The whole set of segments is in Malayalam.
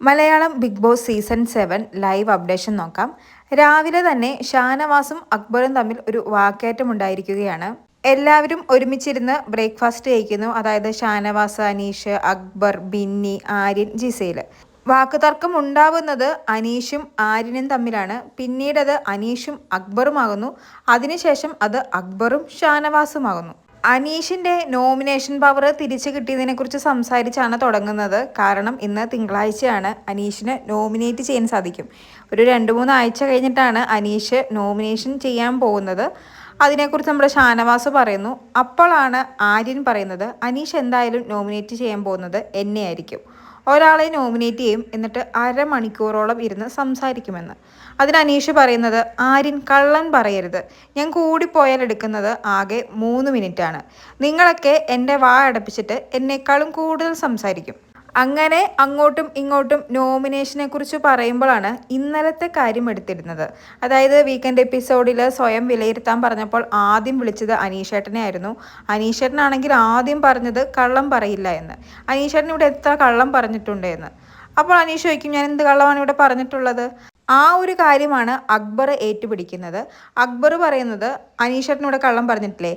Malayalam Big Boss season 7 live updation നോക്കാം. രാവിലെ തന്നെ ഷാനവാസും അക്ബറും തമ്മിൽ ഒരു വാക്കേറ്റം ഉണ്ടായിരിക്കുകയാണ്. എല്ലാവരും ഒരുമിച്ചിരുന്ന് ബ്രേക്ക്ഫാസ്റ്റ് കഴിക്കുന്നു. അതായത് ഷാനവാസ്, അനീഷ്, അക്ബർ, ബിന്നി, ആര്യൻ, ജിസേൽ. വാക്കുതർക്കം ഉണ്ടാവുന്നത് അനീഷും ആര്യനും തമ്മിലാണ്. പിന്നീട് അത് അനീഷും അക്ബറുമാകുന്നു. അതിനുശേഷം അത് അക്ബറും ഷാനവാസുമാകുന്നു. അനീഷിൻ്റെ നോമിനേഷൻ പവർ തിരിച്ചു കിട്ടിയതിനെക്കുറിച്ച് സംസാരിച്ചാണ് തുടങ്ങുന്നത്. കാരണം ഇന്ന് തിങ്കളാഴ്ചയാണ്, അനീഷിന് നോമിനേറ്റ് ചെയ്യാൻ സാധിക്കും. ഒരു 2-3 ആഴ്ച കഴിഞ്ഞിട്ടാണ് അനീഷ് നോമിനേഷൻ ചെയ്യാൻ പോകുന്നത്. അതിനെക്കുറിച്ച് നമ്മുടെ ഷാനവാസ് പറയുന്നു. അപ്പോഴാണ് ആര്യൻ പറയുന്നത്, അനീഷ് എന്തായാലും നോമിനേറ്റ് ചെയ്യാൻ പോകുന്നത് എന്നെയായിരിക്കും. ഒരാളെ നോമിനേറ്റ് ചെയ്യും, എന്നിട്ട് അരമണിക്കൂറോളം ഇരുന്ന് സംസാരിക്കുമെന്ന്. അതിന് അനീഷ് പറയുന്നത്, ആര്യൻ കള്ളൻ പറയരുത്, ഞാൻ കൂടിപ്പോയാൽ എടുക്കുന്നത് ആകെ 3 മിനിറ്റാണ്. നിങ്ങളൊക്കെ എൻ്റെ വാ അടപ്പിച്ചിട്ട് എന്നെക്കാളും കൂടുതൽ സംസാരിക്കും. അങ്ങനെ അങ്ങോട്ടും ഇങ്ങോട്ടും നോമിനേഷനെ കുറിച്ച് പറയുമ്പോഴാണ് ഇന്നലത്തെ കാര്യം എടുത്തിരുന്നത്. അതായത് വീക്കെൻഡ് എപ്പിസോഡിൽ സ്വയം വിലയിരുത്താൻ പറഞ്ഞപ്പോൾ ആദ്യം വിളിച്ചത് അനീഷേട്ടനെ ആയിരുന്നു. അനീഷേട്ടനാണെങ്കിൽ ആദ്യം പറഞ്ഞത് കള്ളം പറയില്ല എന്ന്. അനീഷേട്ടൻ ഇവിടെ എത്ര കള്ളം പറഞ്ഞിട്ടുണ്ട് എന്ന്. അപ്പോൾ അനീഷ് ചോദിക്കും, ഞാൻ എന്ത് കള്ളമാണ് ഇവിടെ പറഞ്ഞിട്ടുള്ളത്? ആ ഒരു കാര്യമാണ് അക്ബർ ഏറ്റുപിടിക്കുന്നത്. അക്ബർ പറയുന്നത്, അനീഷേട്ടനിവിടെ കള്ളം പറഞ്ഞിട്ടില്ലേ?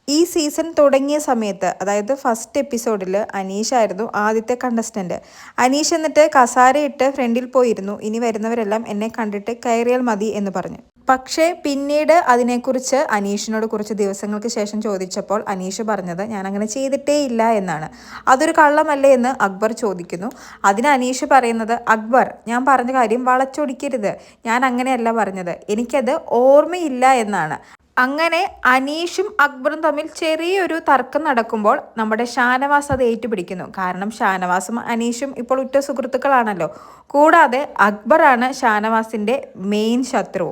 ഈ സീസൺ തുടങ്ങിയ സമയത്ത്, അതായത് ഫസ്റ്റ് എപ്പിസോഡിൽ അനീഷായിരുന്നു ആദ്യത്തെ കണ്ടസ്റ്റൻറ്റ്. അനീഷ് എന്നിട്ട് കസാരയിട്ട് ഫ്രണ്ടിൽ പോയിരുന്നു, ഇനി വരുന്നവരെല്ലാം എന്നെ കണ്ടിട്ട് കയറിയാൽ മതി എന്ന് പറഞ്ഞു. പക്ഷേ പിന്നീട് അതിനെക്കുറിച്ച് അനീഷിനോട് കുറച്ച് ദിവസങ്ങൾക്ക് ശേഷം ചോദിച്ചപ്പോൾ അനീഷ് പറഞ്ഞത്, ഞാൻ അങ്ങനെ ചെയ്തിട്ടേ ഇല്ല എന്നാണ്. അതൊരു കള്ളമല്ലേ എന്ന് അക്ബർ ചോദിക്കുന്നു. അതിന് അനീഷ് പറയുന്നത്, അക്ബർ, ഞാൻ പറഞ്ഞ കാര്യം വളച്ചൊടിക്കരുത്, ഞാൻ അങ്ങനെയല്ല പറഞ്ഞത്, എനിക്കത് ഓർമ്മയില്ല എന്നാണ്. അങ്ങനെ അനീഷും അക്ബറും തമ്മിൽ ചെറിയൊരു തർക്കം നടക്കുമ്പോൾ നമ്മുടെ ഷാനവാസ് അത് ഏറ്റുപിടിക്കുന്നു. കാരണം ഷാനവാസും അനീഷും ഇപ്പോൾ ഉറ്റ സുഹൃത്തുക്കളാണല്ലോ. കൂടാതെ അക്ബറാണ് ഷാനവാസിൻ്റെ മെയിൻ ശത്രു.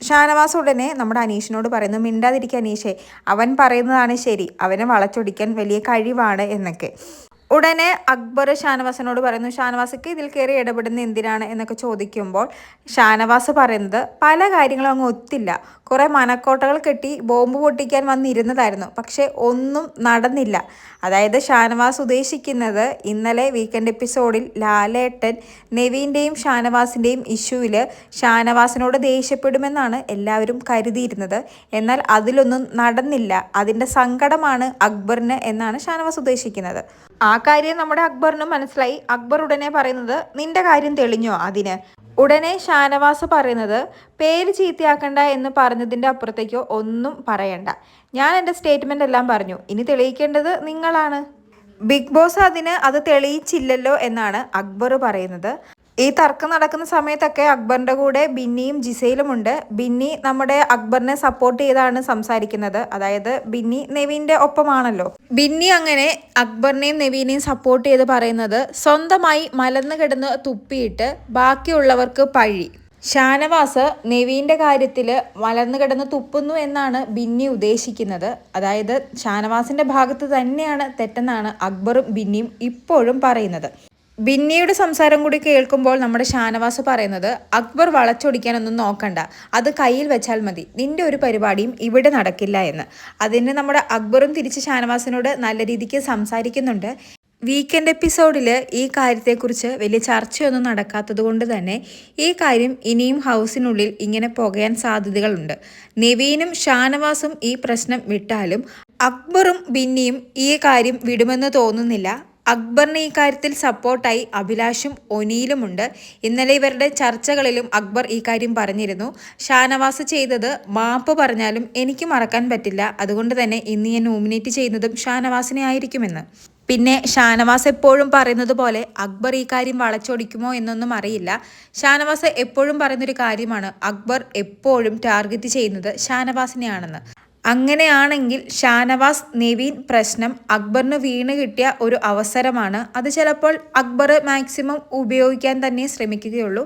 ഷാനവാസ് ഉടനെ നമ്മുടെ അനീഷിനോട് പറയുന്നു, മിണ്ടാതിരിക്കുക അനീഷേ, അവൻ പറയുന്നതാണ് ശരി, അവനെ വളച്ചൊടിക്കാൻ വലിയ കഴിവാണ് എന്നൊക്കെ. ഉടനെ അക്ബർ ഷാനവാസിനോട് പറയുന്നു, ഷാനവാസിക്ക് ഇതിൽ കയറി ഇടപെടുന്ന എന്തിനാണ് എന്നൊക്കെ ചോദിക്കുമ്പോൾ ഷാനവാസ് പറയുന്നത്, പല കാര്യങ്ങളും അങ്ങ് ഒത്തില്ല, കുറേ മനക്കോട്ടകൾ കെട്ടി ബോംബ് പൊട്ടിക്കാൻ വന്നിരുന്നതായിരുന്നു, പക്ഷേ ഒന്നും നടന്നില്ല. അതായത് ഷാനവാസ് ഉദ്ദേശിക്കുന്നത്, ഇന്നലെ വീക്കെൻഡ് എപ്പിസോഡിൽ ലാലേട്ടൻ നെവീൻ്റെയും ഷാനവാസിൻ്റെയും ഇഷ്യൂവിൽ ഷാനവാസിനോട് ദേഷ്യപ്പെടുമെന്നാണ് എല്ലാവരും കരുതിയിരുന്നത്. എന്നാൽ അതിലൊന്നും നടന്നില്ല, അതിൻ്റെ സങ്കടമാണ് അക്ബറിന് എന്നാണ് ഷാനവാസ് ഉദ്ദേശിക്കുന്നത്. ആ കാര്യം നമ്മുടെ അക്ബറിനും മനസ്സിലായി. അക്ബർ ഉടനെ പറയുന്നത്, നിന്റെ കാര്യം തെളിഞ്ഞോ അതിന്? ഉടനെ ഷാനവാസ് പറയുന്നത്, പേര് ചീത്തയാക്കണ്ട എന്ന് പറഞ്ഞതിൻ്റെ അപ്പുറത്തേക്കോ ഒന്നും പറയണ്ട, ഞാൻ എൻ്റെ സ്റ്റേറ്റ്മെൻ്റ് എല്ലാം പറഞ്ഞു, ഇനി തെളിയിക്കേണ്ടത് നിങ്ങളാണ്. ബിഗ് ബോസ് അത് തെളിയിച്ചില്ലല്ലോ എന്നാണ് അക്ബർ പറയുന്നത്. ഈ തർക്കം നടക്കുന്ന സമയത്തൊക്കെ അക്ബറിൻ്റെ കൂടെ ബിന്നിയും ജിസയിലുമുണ്ട്. ബിന്നി നമ്മുടെ അക്ബറിനെ സപ്പോർട്ട് ചെയ്താണ് സംസാരിക്കുന്നത്. അതായത് ബിന്നി നെവീൻ്റെ ഒപ്പമാണല്ലോ. ബിന്നി അങ്ങനെ അക്ബറിനെയും നെവീനെയും സപ്പോർട്ട് ചെയ്ത് പറയുന്നത്, സ്വന്തമായി മലന്ന് കിടന്ന് തുപ്പിയിട്ട് ബാക്കിയുള്ളവർക്ക് പഴി. ഷാനവാസ് നെവീൻ്റെ കാര്യത്തിൽ മലർന്നു കിടന്ന് തുപ്പുന്നു എന്നാണ് ബിന്നി ഉദ്ദേശിക്കുന്നത്. അതായത് ഷാനവാസിൻ്റെ ഭാഗത്ത് തന്നെയാണ് തെറ്റെന്നാണ് അക്ബറും ബിന്നിയും ഇപ്പോഴും പറയുന്നത്. ബിന്നിയുടെ സംസാരം കൂടി കേൾക്കുമ്പോൾ നമ്മുടെ ഷാനവാസ് പറയുന്നത്, അക്ബർ വളച്ചൊടിക്കാനൊന്നും നോക്കണ്ട, അത് കയ്യിൽ വെച്ചാൽ മതി, നിന്റെ ഒരു പരിപാടിയും ഇവിടെ നടക്കില്ല എന്ന്. അതിന് നമ്മുടെ അക്ബറും തിരിച്ച് ഷാനവാസിനോട് നല്ല രീതിക്ക് സംസാരിക്കുന്നുണ്ട്. വീക്കെൻഡ് എപ്പിസോഡിൽ ഈ കാര്യത്തെക്കുറിച്ച് വലിയ ചർച്ചയൊന്നും നടക്കാത്തത് കൊണ്ട് തന്നെ ഈ കാര്യം ഇനിയും ഹൗസിനുള്ളിൽ ഇങ്ങനെ പോകാൻ സാധ്യതകളുണ്ട്. നെവീനും ഷാനവാസും ഈ പ്രശ്നം വിട്ടാലും അക്ബറും ബിന്നിയും ഈ കാര്യം വിടുമെന്ന് തോന്നുന്നില്ല. അക്ബറിന് ഈ കാര്യത്തിൽ സപ്പോർട്ടായി അഭിലാഷും ഒനീലുമുണ്ട്. ഇന്നലെ ഇവരുടെ ചർച്ചകളിലും അക്ബർ ഈ കാര്യം പറഞ്ഞിരുന്നു. ഷാനവാസ് ചെയ്തത് മാപ്പ് പറഞ്ഞാലും എനിക്ക് മറക്കാൻ പറ്റില്ല, അതുകൊണ്ട് തന്നെ ഇന്ന് ഞാൻ നോമിനേറ്റ് ചെയ്യുന്നതും ഷാനവാസിനെ ആയിരിക്കുമെന്ന്. പിന്നെ ഷാനവാസ് എപ്പോഴും പറയുന്നത് പോലെ അക്ബർ ഈ കാര്യം വളച്ചൊടിക്കുമോ എന്നൊന്നും അറിയില്ല. ഷാനവാസ് എപ്പോഴും പറയുന്നൊരു കാര്യമാണ്, അക്ബർ എപ്പോഴും ടാർഗറ്റ് ചെയ്യുന്നത് ഷാനവാസിനെയാണെന്ന്. അങ്ങനെയാണെങ്കിൽ ഷാനവാസ് നെവീൻ പ്രശ്നം അക്ബറിന് വീണ് കിട്ടിയ ഒരു അവസരമാണ്. അത് ചിലപ്പോൾ അക്ബർ മാക്സിമം ഉപയോഗിക്കാൻ തന്നെ ശ്രമിക്കുകയുള്ളൂ.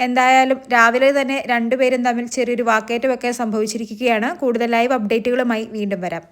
എന്തായാലും രാവിലെ തന്നെ രണ്ടുപേരും തമ്മിൽ ചെറിയൊരു വാക്കേറ്റമൊക്കെ സംഭവിച്ചിരിക്കുകയാണ്. കൂടുതൽ ലൈവ് അപ്ഡേറ്റുകളുമായി വീണ്ടും വരാം.